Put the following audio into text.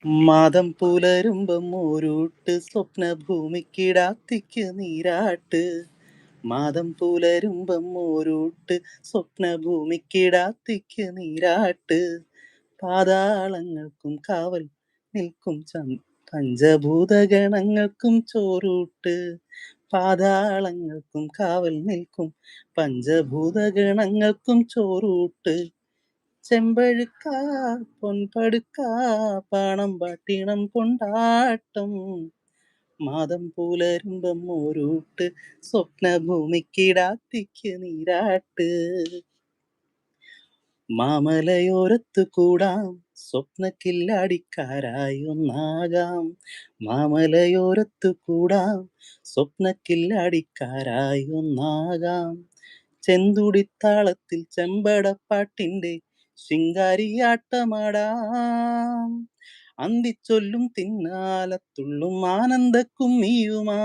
മാദം പുലരുമ്പം ഓരൂട്ട് സ്വപ്നഭൂമിക്കിടാത്തിക്ക് നീരാട്ട്. മാദം പുലരുമ്പം ഓരൂട്ട് സ്വപ്നഭൂമിക്കിടാത്തിക്ക് നീരാട്ട്. പാതാളങ്ങൾക്കും കാവൽ നിൽക്കും പഞ്ചഭൂതഗണങ്ങൾക്കും ചോറൂട്ട്. പാതാളങ്ങൾക്കും കാവൽ നിൽക്കും പഞ്ചഭൂതഗണങ്ങൾക്കും ചോറൂട്ട്. ചെമ്പഴുക്ക പൊൻപടുക്ക പാണം പാട്ടിണം കൊണ്ടാട്ടം. മാദം പുലരുമ്പം ഓരൂട്ട് സ്വപ്നഭൂമിക്കിടാത്തിക്ക് നീരാട്ട്. മാമലയോരത്തു കൂടാം സ്വപ്നക്കില്ലാടിക്കാരായി ഒന്നാകാം. മാമലയോരത്തു കൂടാം സ്വപ്നക്കില്ലാടിക്കാരായി ഒന്നാകാം. ചെന്തുടിത്താളത്തിൽ ചെമ്പടപ്പാട്ടിൻ്റെ ശിങ്കാരിയാട്ടമാടാം. അന്തിച്ചൊല്ലും തിന്നാലത്തുള്ളും ആനന്ദക്കുമ്മിയുമാ